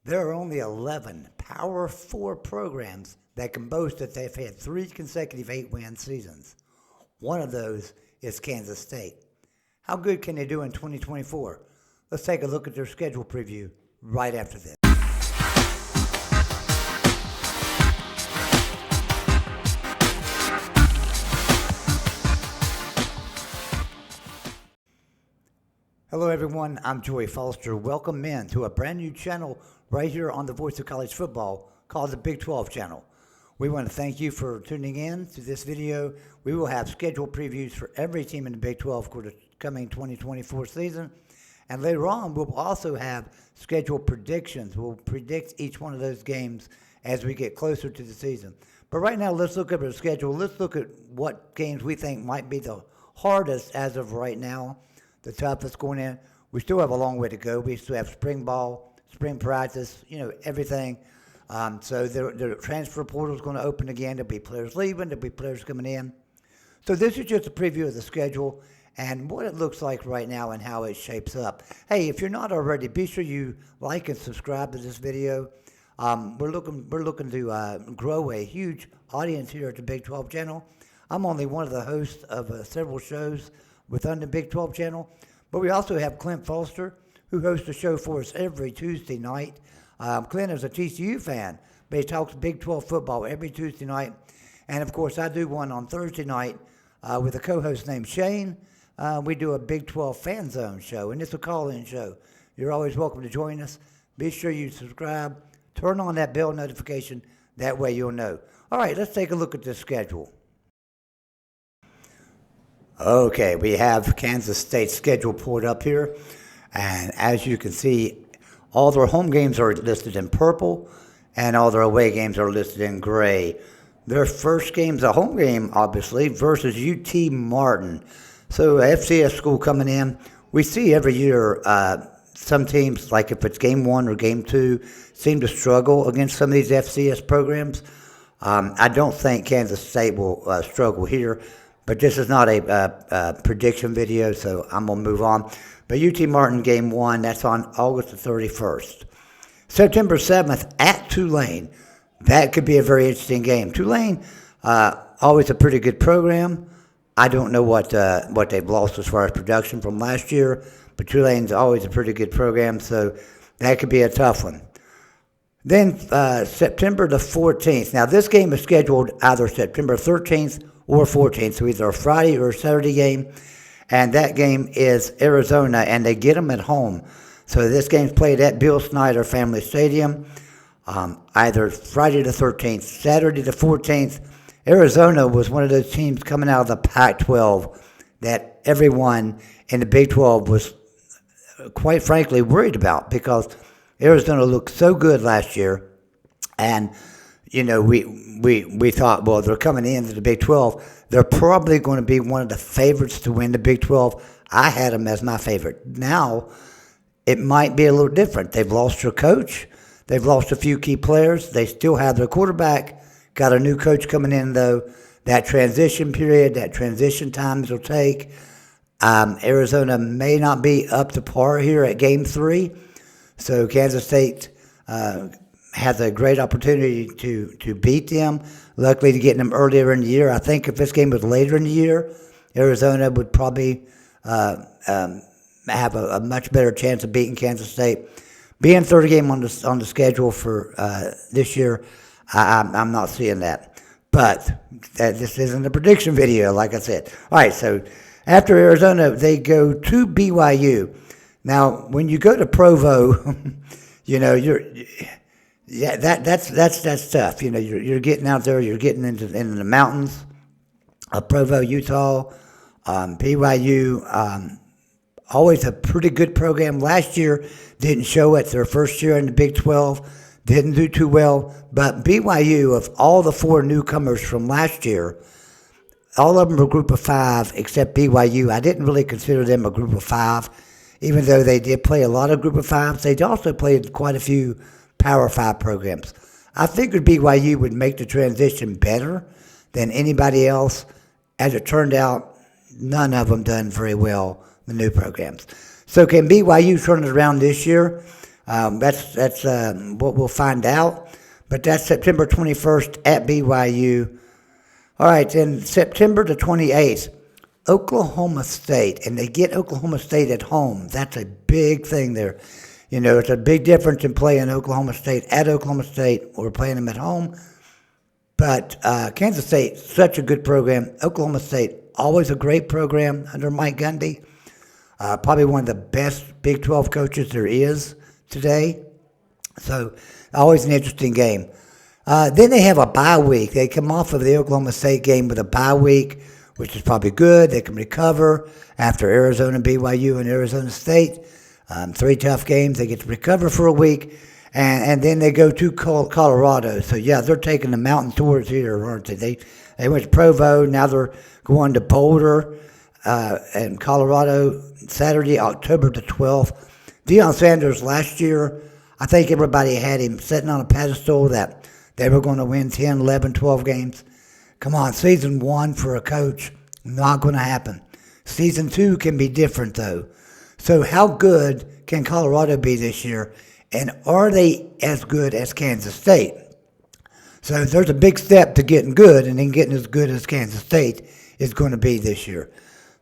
There are only 11 Power 4 programs that can boast that they've had 3 consecutive 8-win seasons. One of those is Kansas State. How good can they do in 2024? Let's take a look at their schedule preview right after this. Hello everyone, I'm Joey Foster. Welcome in to a brand new channel right here on the Voice of College Football called the Big 12 channel. We want to thank you for tuning in to this video. We will have schedule previews for every team in the Big 12 for the coming 2024 season. And later on, we'll also have schedule predictions. We'll predict each one of those games as we get closer to the season. But right now, let's look at our schedule. Let's look at what games we think might be the hardest as of right now. The toughest going in. We still have a long way to go. We still have spring ball, spring practice, everything. So the transfer portal is going to open again. There'll be players leaving. There'll be players coming in. So this is just a preview of the schedule and what it looks like right now and how it shapes up. Hey, if you're not already, be sure you like and subscribe to this video. We're looking to grow a huge audience here at the Big 12 channel. I'm only one of the hosts of several shows within the Big 12 channel. But we also have Clint Foster, who hosts a show for us every Tuesday night. Clint is a TCU fan, but he talks Big 12 football every Tuesday night. And, of course, I do one on Thursday night with a co-host named Shane. We do a Big 12 Fan Zone show, and it's a call-in show. You're always welcome to join us. Be sure you subscribe. Turn on that bell notification. That way you'll know. All right, let's take a look at the schedule. Okay, we have Kansas State's schedule pulled up here, and as you can see, all their home games are listed in purple, and all their away games are listed in gray. Their first game's a home game, obviously, versus UT Martin. So, FCS school coming in. We see every year some teams, like if it's game 1 or game 2, seem to struggle against some of these FCS programs. I don't think Kansas State will struggle here. But this is not a prediction video, so I'm going to move on. But UT Martin game 1, that's on August the 31st. September 7th at Tulane. That could be a very interesting game. Tulane, always a pretty good program. I don't know what they've lost as far as production from last year, but Tulane's always a pretty good program, so that could be a tough one. Then September the 14th. Now, this game is scheduled either September 13th or 14th, so either a Friday or a Saturday game, and that game is Arizona, and they get them at home. So this game's played at Bill Snyder Family Stadium, either Friday the 13th, Saturday the 14th. Arizona was one of those teams coming out of the Pac-12 that everyone in the Big 12 was, quite frankly, worried about because Arizona looked so good last year, and we thought, well, they're coming into the Big 12. They're probably going to be one of the favorites to win the Big 12. I had them as my favorite. Now, it might be a little different. They've lost their coach. They've lost a few key players. They still have their quarterback. Got a new coach coming in, though. That transition period, that transition times will take. Arizona may not be up to par here at Game 3. So Kansas State has a great opportunity to beat them. Luckily, to get them earlier in the year. I think if this game was later in the year, Arizona would probably have a much better chance of beating Kansas State. Being third game on the schedule for this year, I'm not seeing that. But this isn't a prediction video, like I said. All right, so after Arizona, they go to BYU. Now, when you go to Provo, that's tough. You're getting out there. You're getting into the mountains of Provo, Utah. BYU, always a pretty good program. Last year didn't show it. Their first year in the Big 12 didn't do too well. But BYU, of all the 4 newcomers from last year, all of them were Group of 5 except BYU. I didn't really consider them a Group of 5, even though they did play a lot of Group of 5s. They also played quite a few Power 5 programs. I figured BYU would make the transition better than anybody else. As it turned out, none of them done very well, the new programs. So can BYU turn it around this year? That's what we'll find out. But that's September 21st at BYU. All right, then September the 28th, Oklahoma State, and they get Oklahoma State at home. That's a big thing there. It's a big difference in playing Oklahoma State at Oklahoma State or playing them at home. But Kansas State, such a good program. Oklahoma State, always a great program under Mike Gundy. Probably one of the best Big 12 coaches there is today. So always an interesting game. Then they have a bye week. They come off of the Oklahoma State game with a bye week, which is probably good. They can recover after Arizona, BYU, and Arizona State. 3 tough games. They get to recover for a week, and then they go to Colorado. So, yeah, they're taking the mountain tours here, aren't they? They went to Provo. Now they're going to Boulder and Colorado Saturday, October the 12th. Deion Sanders last year, I think everybody had him sitting on a pedestal that they were going to win 10, 11, 12 games. Come on, season 1 for a coach, not going to happen. Season 2 can be different, though. So how good can Colorado be this year? And are they as good as Kansas State? So there's a big step to getting good, and then getting as good as Kansas State is going to be this year.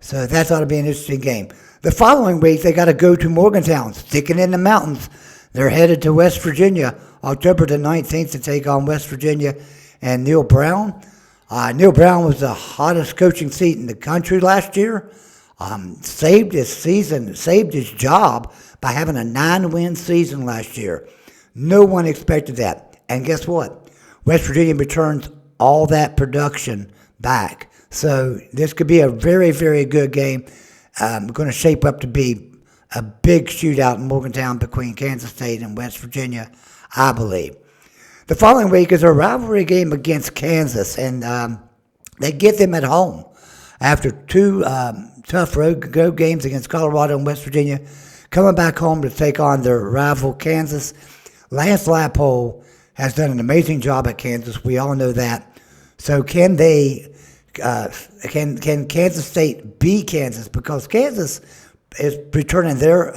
So that ought to be an interesting game. The following week, they got to go to Morgantown, sticking in the mountains. They're headed to West Virginia, October the 19th, to take on West Virginia and Neil Brown. Neil Brown was the hottest coaching seat in the country last year. Saved his season, saved his job by having a 9-win season last year. No one expected that. And guess what? West Virginia returns all that production back. So this could be a very, very good game. Going to shape up to be a big shootout in Morgantown between Kansas State and West Virginia, I believe. The following week is a rivalry game against Kansas, and they get them at home after 2 tough road games against Colorado and West Virginia, coming back home to take on their rival Kansas. Lance Lapole has done an amazing job at Kansas. We all know that. So can they? Can Kansas State beat Kansas? Because Kansas is returning their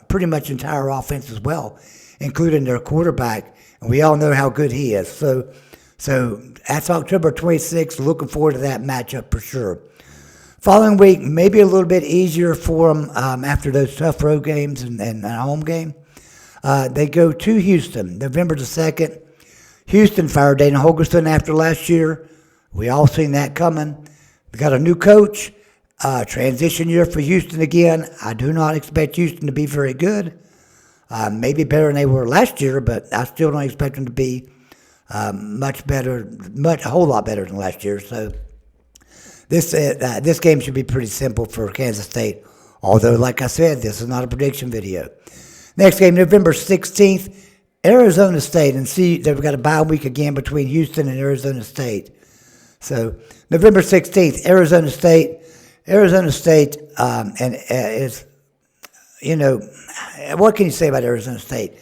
pretty much entire offense as well, including their quarterback, and we all know how good he is. So that's October 26th. Looking forward to that matchup for sure. Following week, maybe a little bit easier for them after those tough road games and a home game. They go to Houston, November the 2nd. Houston fired Dana Holgorsen after last year. We all seen that coming. We got a new coach. Transition year for Houston again. I do not expect Houston to be very good. Maybe better than they were last year, but I still don't expect them to be much better, a whole lot better than last year. So this game should be pretty simple for Kansas State. Although, like I said, this is not a prediction video. Next game, November 16th, Arizona State. And see, they've got a bye week again between Houston and Arizona State. So November 16th, Arizona State. Arizona State is, what can you say about Arizona State?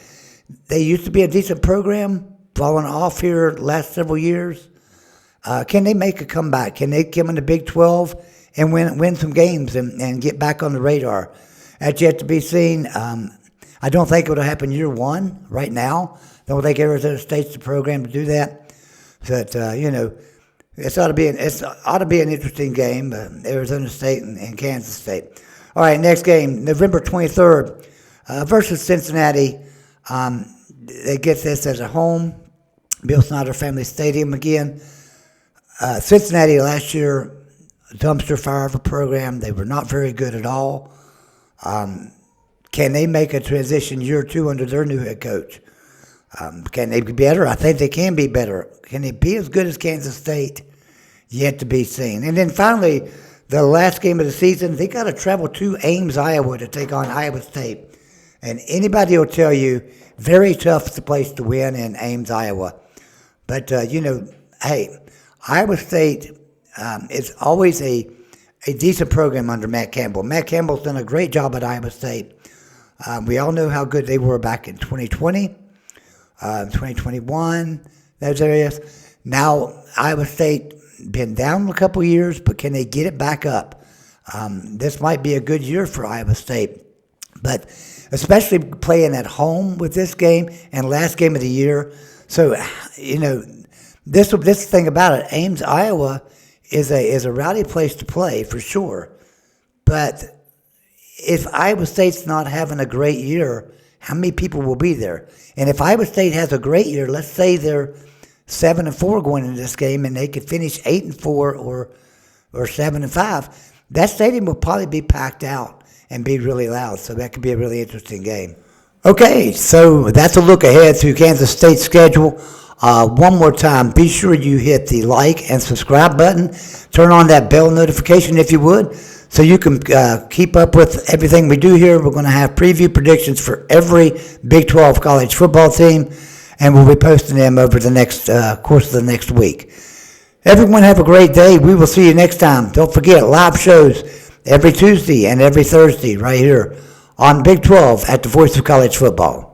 They used to be a decent program, falling off here the last several years. Can they make a comeback? Can they come in the Big 12 and win some games and get back on the radar? That's yet to be seen. I don't think it'll happen year one right now. Don't think Arizona State's the program to do that. But, it ought to be an interesting game, Arizona State and Kansas State. All right, next game, November 23rd versus Cincinnati. They get this as a home, Bill Snyder Family Stadium again. Cincinnati last year, dumpster fire of a program. They were not very good at all. Can they make a transition year 2 under their new head coach? Can they be better? I think they can be better. Can they be as good as Kansas State? Yet to be seen. And then finally, the last game of the season, they got to travel to Ames, Iowa to take on Iowa State. And anybody will tell you, very tough place to win in Ames, Iowa. But, hey, Iowa State is always a decent program under Matt Campbell. Matt Campbell's done a great job at Iowa State. We all know how good they were back in 2020, 2021, those areas. Now, Iowa State been down a couple years, but can they get it back up? This might be a good year for Iowa State. But especially playing at home with this game and last game of the year. So, this thing about it, Ames, Iowa, is a rowdy place to play for sure. But if Iowa State's not having a great year, how many people will be there? And if Iowa State has a great year, let's say they're 7-4 going into this game, and they could finish 8-4 or 7-5, that stadium will probably be packed out and be really loud. So that could be a really interesting game. Okay, so that's a look ahead through Kansas State's schedule. One more time, be sure you hit the like and subscribe button. Turn on that bell notification if you would, so you can keep up with everything we do here. We're going to have preview predictions for every Big 12 college football team, and we'll be posting them over the next course of the next week. Everyone have a great day. We will see you next time. Don't forget, live shows every Tuesday and every Thursday right here on Big 12 at the Voice of College Football.